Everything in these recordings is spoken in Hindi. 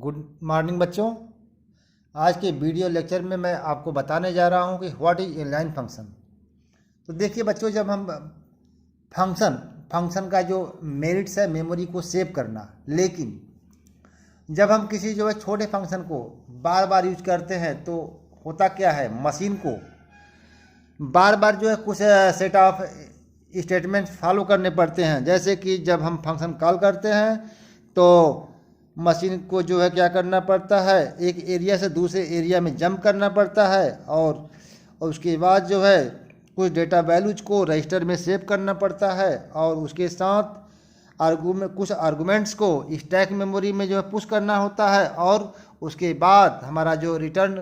गुड मॉर्निंग बच्चों। आज के वीडियो लेक्चर में मैं आपको बताने जा रहा हूं कि व्हाट इज इनलाइन फंक्शन। तो देखिए बच्चों, जब हम फंक्शन फंक्शन का जो मेरिट्स है मेमोरी को सेव करना, लेकिन जब हम किसी जो है छोटे फंक्शन को बार बार यूज करते हैं तो होता क्या है, मशीन को बार बार जो है कुछ सेट ऑफ स्टेटमेंट्स फॉलो करने पड़ते हैं। जैसे कि जब हम फंक्शन कॉल करते हैं तो मशीन को जो है क्या करना पड़ता है, एक एरिया से दूसरे एरिया में जंप करना पड़ता है और उसके बाद जो है कुछ डेटा वैल्यूज को रजिस्टर में सेव करना पड़ता है और उसके साथ कुछ आर्गूमेंट्स को स्टैक मेमोरी में जो है पुश करना होता है और उसके बाद हमारा जो रिटर्न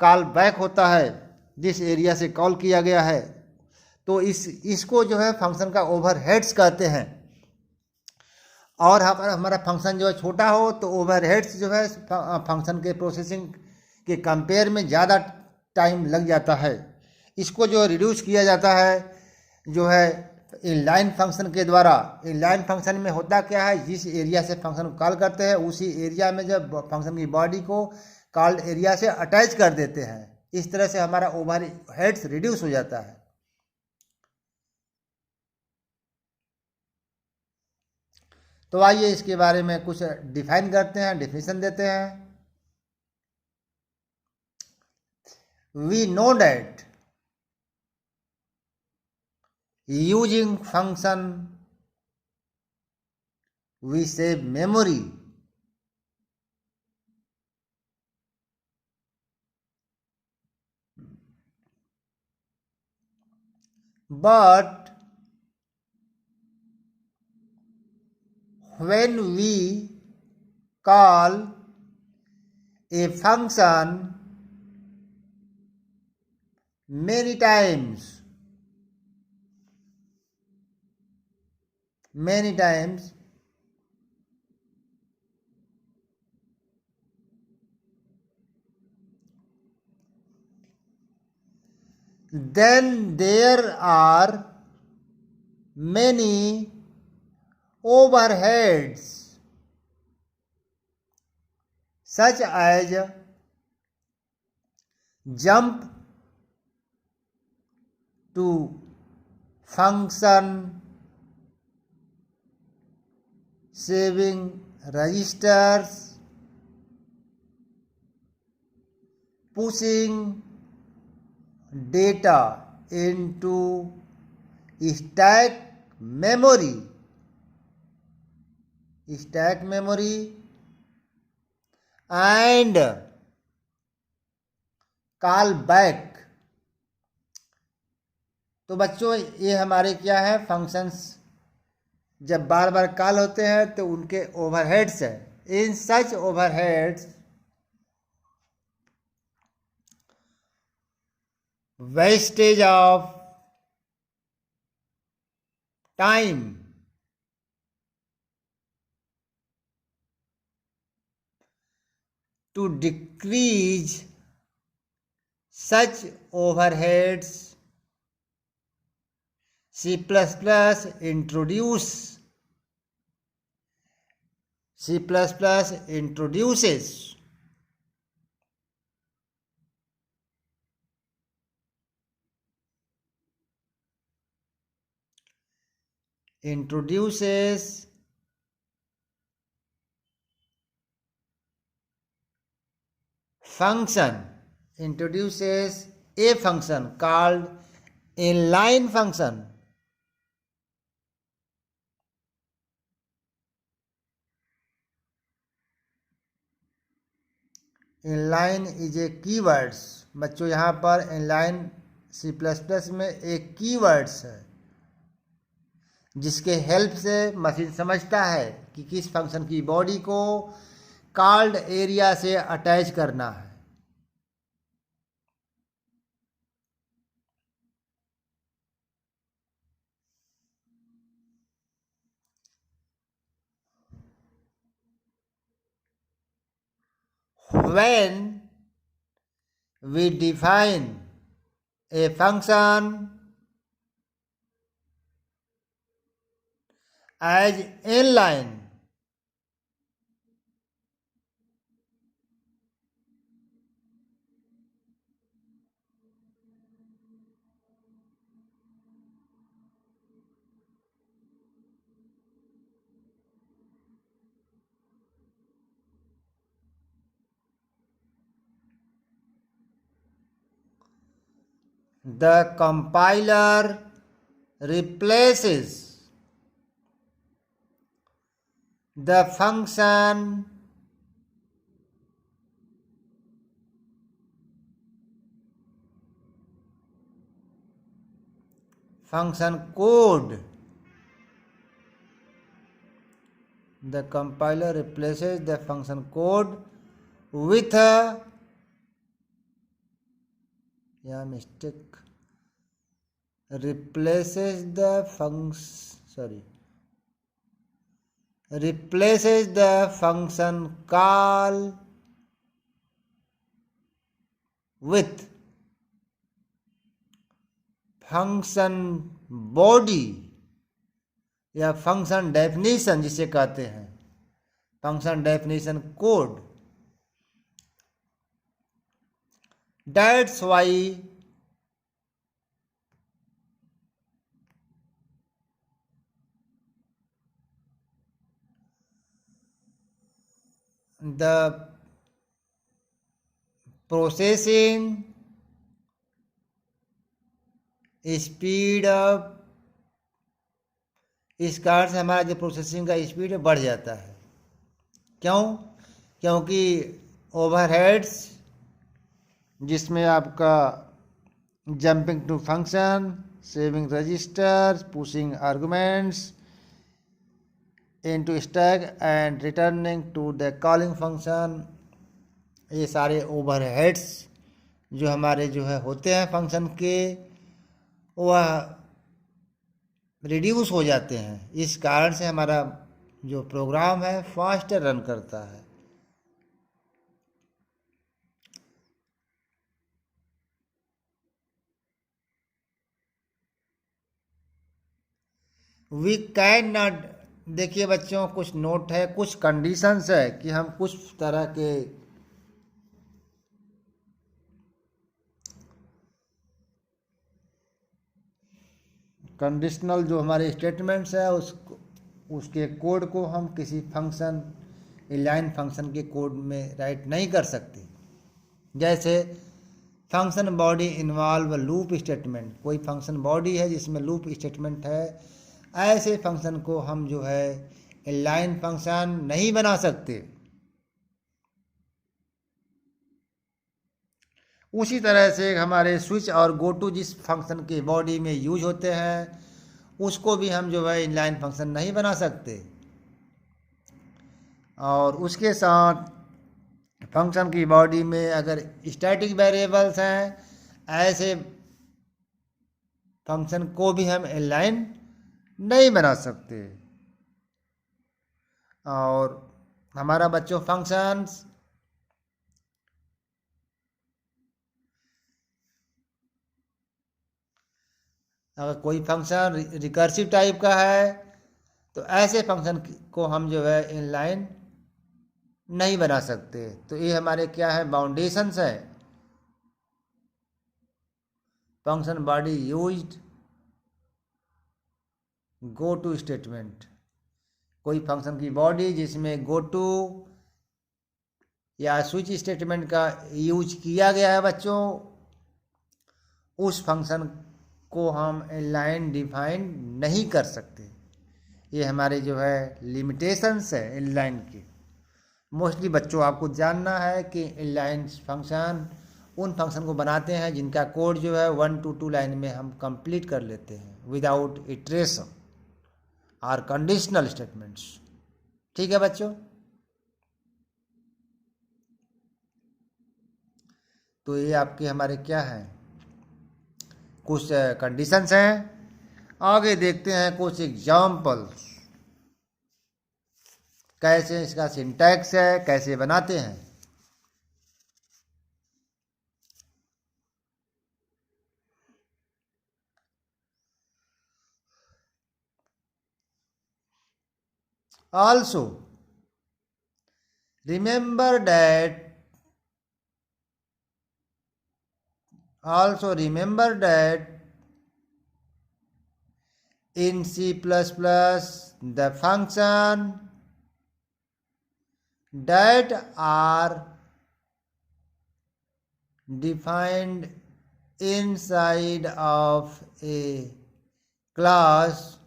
कॉल बैक होता है जिस एरिया से कॉल किया गया है, तो इसको जो है फंक्शन का ओवरहेड्स कहते हैं। और हमारा फंक्शन जो है छोटा हो तो ओवरहेड्स जो है फंक्शन के प्रोसेसिंग के कंपेयर में ज़्यादा टाइम लग जाता है। इसको जो रिड्यूस किया जाता है जो है इनलाइन फंक्शन के द्वारा। इनलाइन फंक्शन में होता क्या है, जिस एरिया से फंक्शन कॉल करते हैं उसी एरिया में जब फंक्शन की बॉडी को कॉल्ड एरिया से अटैच कर देते हैं, इस तरह से हमारा ओवरहेड्स रिड्यूस हो जाता है। तो आइए इसके बारे में कुछ डिफाइन करते हैं, डेफिनेशन देते हैं। We know that using function we save memory, but when we call a function many times, then there are many overheads such as jump to function saving registers, pushing data into stack memory, and call back। तो बच्चों ये हमारे क्या है, फंक्शंस जब बार बार कॉल होते हैं तो उनके ओवरहेड्स है। In such overheads wastage of time to decrease such overheads, C++ introduces introduces a function called inline function. Inline is a keywords. बच्चों यहाँ पर इनलाइन C++ में एक कीवर्ड्स है जिसके हेल्प से मशीन समझता है कि किस फंक्शन की बॉडी को कॉल्ड एरिया से अटैच करना है। When we define a function as inline, The compiler replaces the function code. The compiler replaces the function code with a replaces the function call with function body या फंक्शन डेफिनेशन जिसे कहते हैं function definition code. That's why the processing speed up, इस कारण से हमारा जो प्रोसेसिंग का स्पीड बढ़ जाता है. क्यों? क्योंकि ओवरहेड्स जिसमें आपका jumping to function, saving register, pushing arguments into stack and returning to the calling function, ये सारे ओवरहेड्स जो हमारे जो है होते हैं फंक्शन के, वह रिड्यूस हो जाते हैं. इस कारण से हमारा जो प्रोग्राम है फास्टर रन करता है. वी कैन नॉट, देखिए बच्चों कुछ नोट है, कुछ कंडीशंस है कि हम कुछ तरह के कंडीशनल जो हमारे स्टेटमेंट्स है उसके कोड को हम किसी फंक्शन इनलाइन फंक्शन के कोड में राइट नहीं कर सकते. जैसे function body involve loop statement, कोई फंक्शन बॉडी है जिसमें लूप स्टेटमेंट है, ऐसे फंक्शन को हम जो है इनलाइन फंक्शन नहीं बना सकते. उसी तरह से हमारे स्विच और गो टू जिस फंक्शन के बॉडी में यूज होते हैं उसको भी हम जो है इनलाइन फंक्शन नहीं बना सकते. और उसके साथ फंक्शन की बॉडी में अगर स्टैटिक वेरिएबल्स हैं, ऐसे फंक्शन को भी हम इनलाइन नहीं बना सकते. और हमारा बच्चों फंक्शंस अगर कोई फंक्शन रिकर्सिव टाइप का है तो ऐसे फंक्शन को हम जो है इनलाइन नहीं बना सकते. तो ये हमारे क्या है बाउंडेशंस है. Function body used go to statement, कोई फंक्शन की बॉडी जिसमें गो टू या स्विच स्टेटमेंट का यूज किया गया है बच्चों, उस फंक्शन को हम इनलाइन डिफाइन नहीं कर सकते. ये हमारे जो है लिमिटेशंस है इनलाइन की. मोस्टली बच्चों आपको जानना है कि इनलाइन फंक्शन उन फंक्शन को बनाते हैं जिनका कोड जो है 1 to 2 लाइन में हम कंप्लीट कर लेते हैं विदाउट इटरेशन और कंडीशनल स्टेटमेंट्स. ठीक है बच्चों, तो ये आपके हमारे क्या हैं कुछ कंडीशंस हैं. आगे देखते हैं कुछ एग्जाम्पल्स, कैसे इसका सिंटैक्स है, कैसे बनाते हैं. Also remember that in C++ the function that are defined inside of a class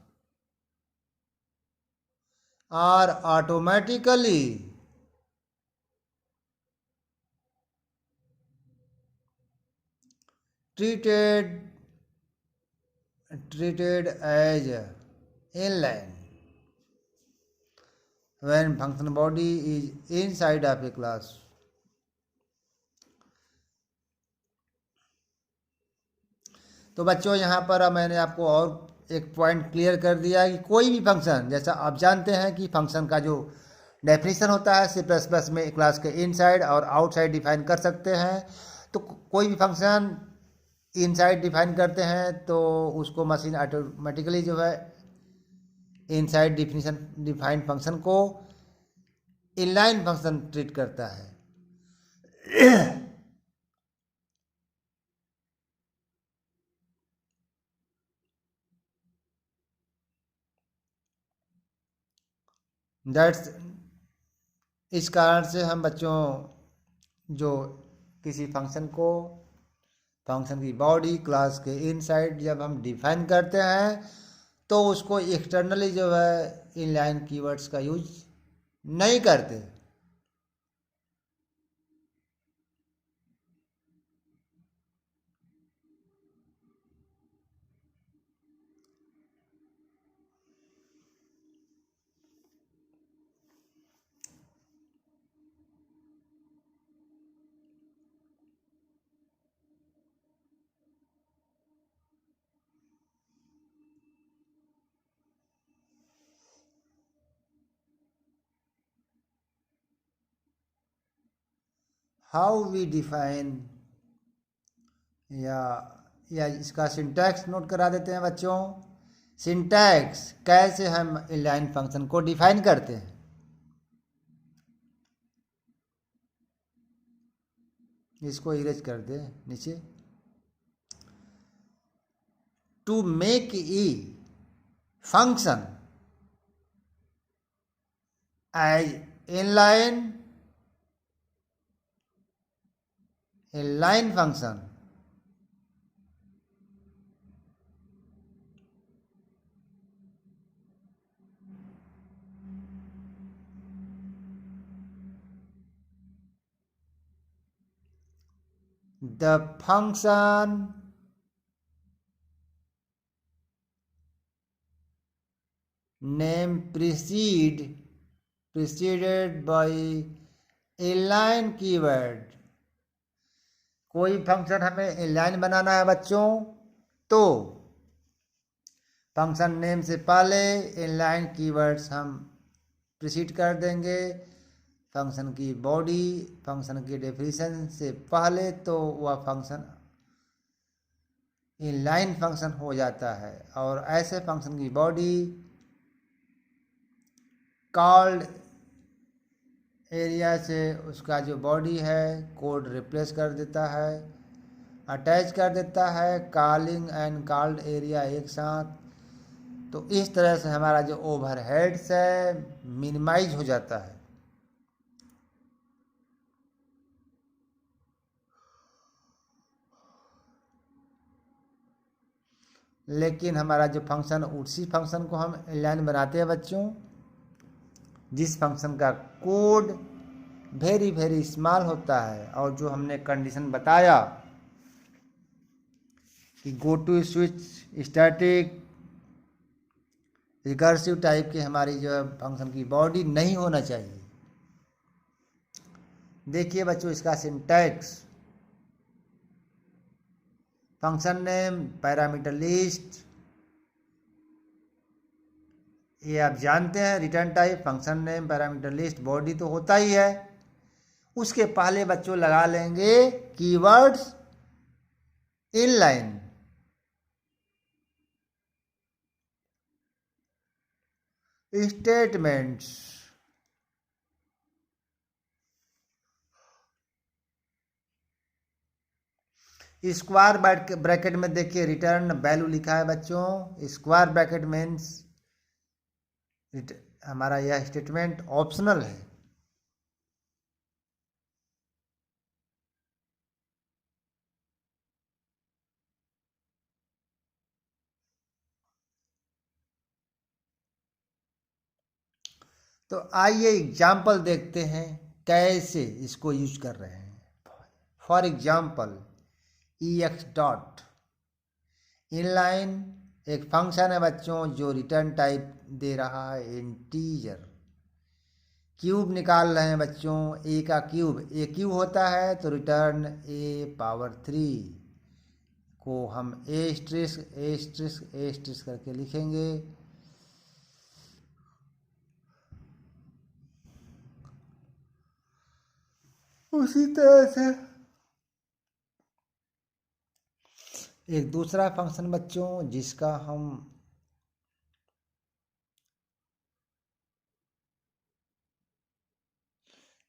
are automatically treated as inline when function body is inside of a class. तो बच्चों यहाँ पर मैंने आपको और एक पॉइंट क्लियर कर दिया कि कोई भी फंक्शन, जैसा आप जानते हैं कि फंक्शन का जो डेफिनेशन होता है सी प्लस प्लस में क्लास के इनसाइड और आउटसाइड डिफाइन कर सकते हैं। तो कोई भी फंक्शन इनसाइड डिफाइन करते हैं तो उसको मशीन ऑटोमेटिकली जो है इनसाइड डिफिनेशन डिफाइंड फंक्शन को इनलाइन फंक्शन ट्रीट करता है। दैट्स इस कारण से हम बच्चों जो किसी फंक्शन को, फंक्शन की बॉडी क्लास के इनसाइड जब हम डिफाइन करते हैं तो उसको एक्सटर्नली जो है इनलाइन कीवर्ड्स का यूज नहीं करते। हाउ वी डिफाइन, या इसका सिंटैक्स नोट करा देते हैं बच्चों। सिंटैक्स कैसे हम इनलाइन फंक्शन को डिफाइन करते हैं। इसको इरेज कर दे नीचे। To make a function as inline function the function name preceded by inline keyword। कोई फंक्शन हमें इनलाइन बनाना है बच्चों तो फंक्शन नेम से पहले इनलाइन कीवर्ड्स हम प्रीसीड कर देंगे। फंक्शन की बॉडी फंक्शन की डेफिनेशन से पहले तो वह फंक्शन इनलाइन फंक्शन हो जाता है। और ऐसे फंक्शन की बॉडी कॉल्ड एरिया से उसका जो बॉडी है कोड रिप्लेस कर देता है, अटैच कर देता है कॉलिंग एंड कॉल्ड एरिया एक साथ। तो इस तरह से हमारा जो ओवरहेड्स है मिनिमाइज हो जाता है। लेकिन हमारा जो फंक्शन, उसी फंक्शन को हम इनलाइन बनाते हैं बच्चों जिस फंक्शन का कोड वेरी वेरी स्मॉल होता है और जो हमने कंडीशन बताया कि go to switch static recursive type की हमारी जो है फंक्शन की बॉडी नहीं होना चाहिए। देखिए बच्चों इसका syntax, function name parameter list, ये आप जानते हैं return type function name parameter list body तो होता ही है। उसके पहले बच्चों लगा लेंगे keywords inline. Statements, square bracket में देखिए रिटर्न वैल्यू लिखा है बच्चों। स्क्वायर ब्रैकेट मीन्स हमारा यह स्टेटमेंट ऑप्शनल है। तो आइए एग्जाम्पल देखते हैं कैसे इसको यूज कर रहे हैं। For example EX dot inline एक फंक्शन है बच्चों जो रिटर्न टाइप दे रहा है इंटीजर। क्यूब निकाल रहे हैं बच्चों, ए का क्यूब, ए क्यूब होता है तो रिटर्न A⁻3 को हम ए स्ट्रिस करके लिखेंगे। उसी तरह से एक दूसरा फंक्शन बच्चों जिसका हम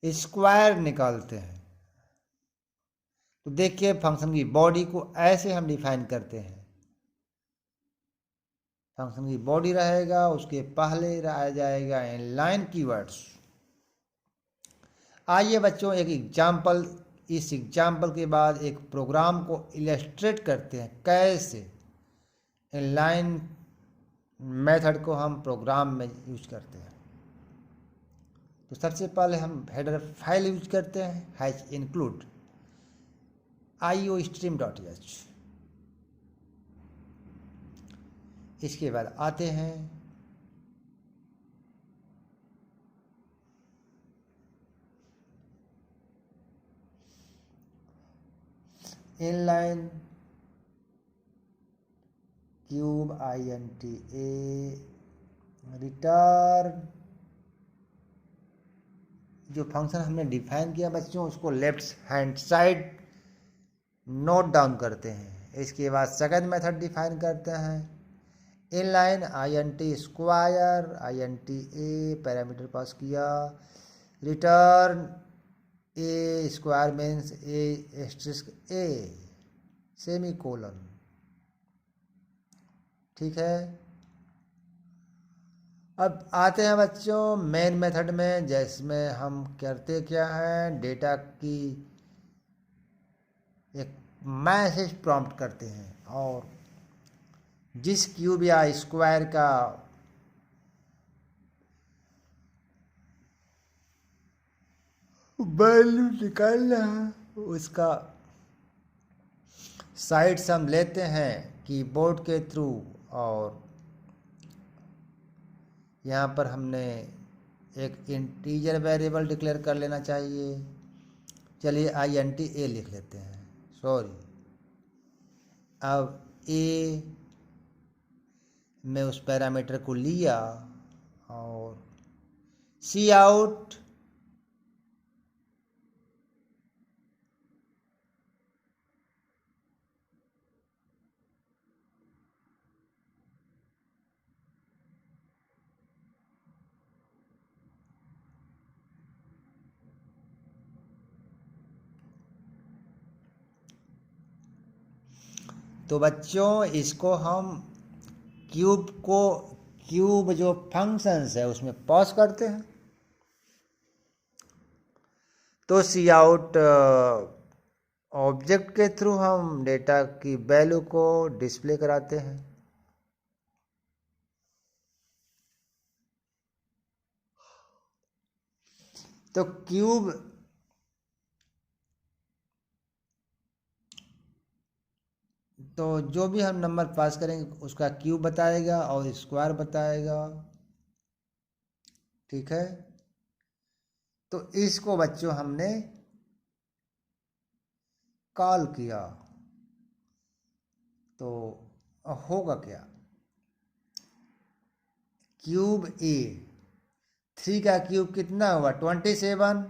स्क्वायर निकालते हैं। तो देखिए फंक्शन की बॉडी को ऐसे हम डिफाइन करते हैं। फंक्शन की बॉडी रहेगा, उसके पहले आ जाएगा इनलाइन कीवर्ड्स। आइए बच्चों एक एग्जाम्पल, इस एग्जाम्पल के बाद एक प्रोग्राम को इलस्ट्रेट करते हैं कैसे इनलाइन मेथड को हम प्रोग्राम में यूज करते हैं। तो सबसे पहले हम हेडर फाइल यूज करते हैं #include iostream.h। इसके बाद आते हैं इनलाइन क्यूब INTA रिटर्न। जो फंक्शन हमने डिफाइन किया बच्चों उसको left hand side note down करते हैं। इसके बाद सेकंड मेथड डिफाइन करते हैं inline INT square INTA parameter pass किया, return A square means A*A semicolon. ठीक है। अब आते हैं बच्चों मेन मेथड में, जिसमें हम करते क्या हैं, डेटा की एक मैसेज प्रॉम्प्ट करते हैं और जिस क्यूब या स्क्वायर का वैल्यू निकालना है उसका साइड्स हम लेते हैं कीबोर्ड के थ्रू। और यहाँ पर हमने एक इंटीजर वेरिएबल डिक्लेयर कर लेना चाहिए। चलिए INTA लिख लेते हैं, सॉरी। अब A में उस पैरामीटर को लिया और Cout तो बच्चों इसको हम क्यूब जो फंक्शंस है उसमें पॉज करते हैं। तो Cout ऑब्जेक्ट के थ्रू हम डेटा की वैल्यू को डिस्प्ले कराते हैं। तो क्यूब तो जो भी हम नंबर पास करेंगे उसका क्यूब बताएगा और स्क्वायर बताएगा। ठीक है। तो इसको बच्चों हमने कॉल किया तो होगा क्या, क्यूब A 3 का क्यूब कितना हुआ 27,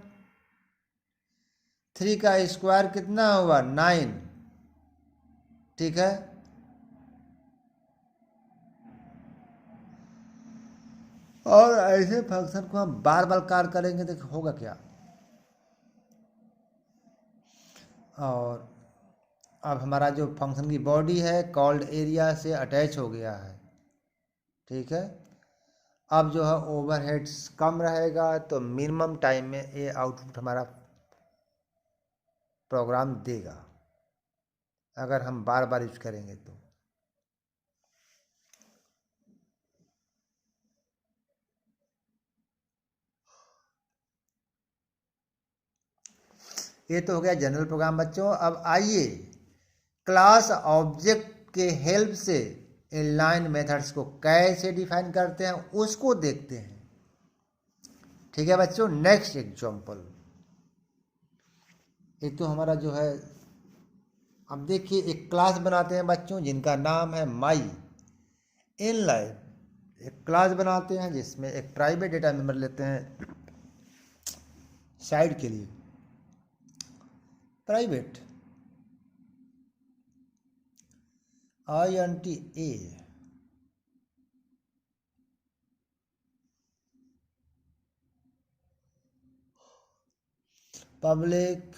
3 का स्क्वायर कितना हुआ 9। ठीक है। और ऐसे फंक्शन को हम बार बार कॉल करेंगे तो होगा क्या। और अब हमारा जो फंक्शन की बॉडी है कॉल्ड एरिया से अटैच हो गया है। ठीक है। अब जो है ओवरहेड्स कम रहेगा तो मिनिमम टाइम में ये आउटपुट हमारा प्रोग्राम देगा अगर हम बार बार यूज करेंगे तो। ये तो हो गया जनरल प्रोग्राम बच्चों। अब आइए क्लास ऑब्जेक्ट के हेल्प से इनलाइन मेथड्स को कैसे डिफाइन करते हैं उसको देखते हैं। ठीक है बच्चों, नेक्स्ट एग्जांपल। ये तो हमारा जो है, अब देखिए एक क्लास बनाते हैं बच्चों जिनका नाम है माई इनलाइन। एक क्लास बनाते हैं जिसमें एक प्राइवेट डेटा मेंबर लेते हैं साइड के लिए, private INT A, public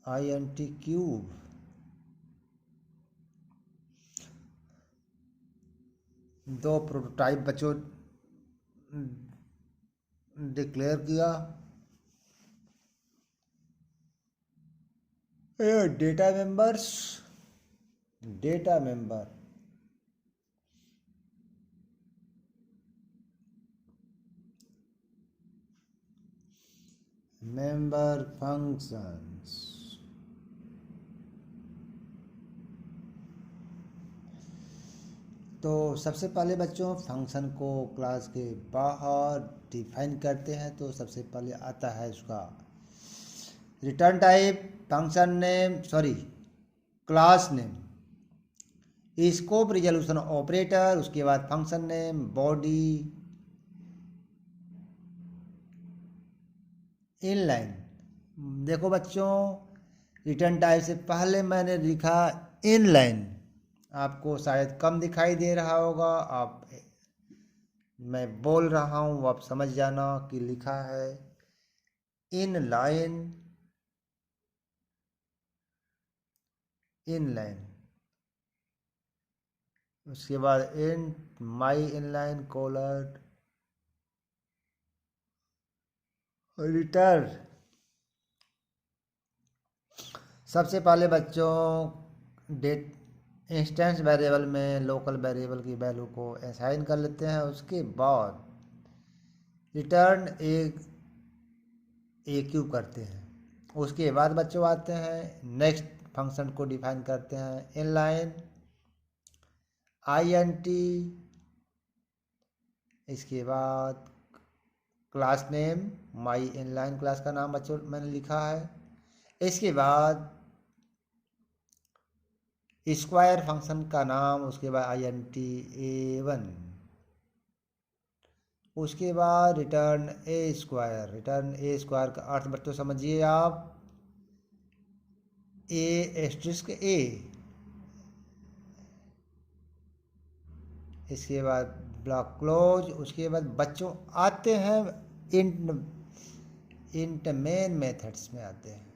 INT cube. दो प्रोटोटाइप बच्चों डिक्लेयर किया। Data members, data member member functions. तो सबसे पहले बच्चों फंक्शन को क्लास के बाहर डिफाइन करते हैं। तो सबसे पहले आता है उसका return type, function name, sorry class name, scope resolution operator, उसके बाद फंक्शन नेम, बॉडी, इनलाइन। देखो बच्चों रिटर्न टाइप से पहले मैंने लिखा इनलाइन, आपको शायद कम दिखाई दे रहा होगा। आप मैं बोल रहा हूँ आप समझ जाना कि लिखा है इनलाइन, इनलाइन। उसके बाद इंट माई इनलाइन कोलर रिटर्न। सबसे पहले बच्चों डेट इंस्टेंस वेरिएबल में लोकल वेरिएबल की वैल्यू को असाइन कर लेते हैं। उसके बाद रिटर्न ए क्यूब करते हैं। उसके बाद बच्चों आते हैं नेक्स्ट फंक्शन को डिफाइन करते हैं इनलाइन INT। इसके बाद class name my inline class का नाम बच्चों मैंने लिखा है। इसके बाद स्क्वायर फंक्शन का नाम, उसके बाद INT A1। उसके बाद रिटर्न ए स्क्वायर। रिटर्न ए स्क्वायर का अर्थ बच्चों समझिए आप, ए एस्ट्रिस्क ए। इसके बाद ब्लॉक क्लोज। उसके बाद बच्चों आते हैं इंट मेन मेथड्स में आते हैं।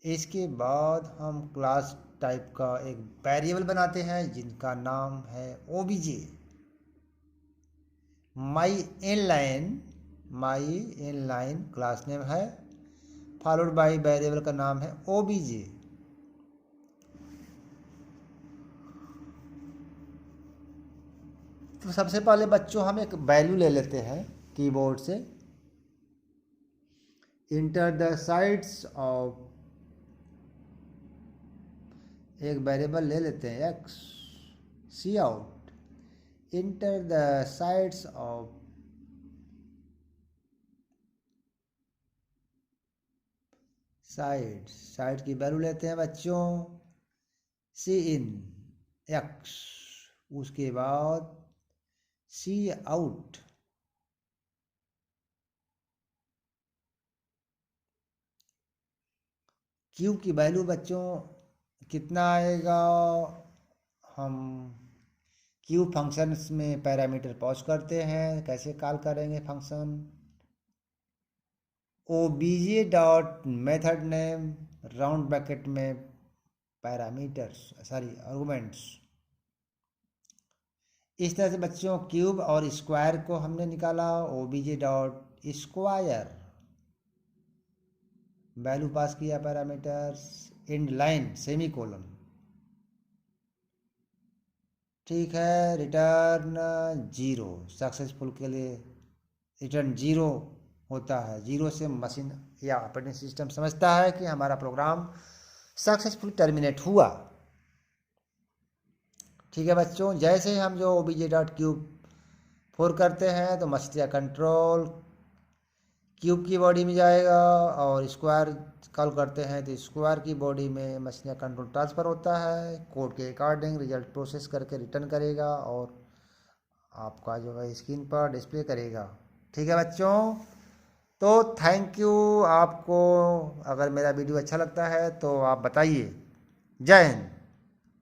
इसके बाद हम क्लास टाइप का एक वेरिएबल बनाते हैं जिनका नाम है OBJ। माई इनलाइन क्लास नेम है, फॉलोड बाय वेरिएबल का नाम है OBJ। तो सबसे पहले बच्चों हम एक वैल्यू ले लेते हैं कीबोर्ड से, इंटर द साइड्स ऑफ, एक वेरिएबल ले लेते हैं x, C out, enter the sides of side की वैल्यू लेते हैं बच्चों सी इन x। उसके बाद सी आउट, क्यूब की वैल्यू बच्चों कितना आएगा। हम क्यूब फंक्शंस में पैरामीटर पॉज करते हैं, कैसे कॉल करेंगे function OBJ dot method name round bracket में पैरामीटर्स, सॉरी आर्गुमेंट्स। इस तरह से बच्चों क्यूब और स्क्वायर को हमने निकाला। OBJ dot square value pass किया parameters end line semicolon. ठीक है, रिटर्न 0 सक्सेसफुल के लिए रिटर्न 0 होता है। 0 से मशीन या ऑपरेटिंग सिस्टम समझता है कि हमारा प्रोग्राम सक्सेसफुल टर्मिनेट हुआ। ठीक है बच्चों, जैसे ही हम जो obj.cube4 करते हैं तो मशीन कंट्रोल क्यूब की बॉडी में जाएगा, और स्क्वायर कॉल करते हैं तो स्क्वायर की बॉडी में मशीन कंट्रोल ट्रांसफ़र होता है। कोड के अकॉर्डिंग रिजल्ट प्रोसेस करके रिटर्न करेगा और आपका जो है स्क्रीन पर डिस्प्ले करेगा। ठीक है बच्चों, तो थैंक यू। आपको अगर मेरा वीडियो अच्छा लगता है तो आप बताइए। जय हिंद।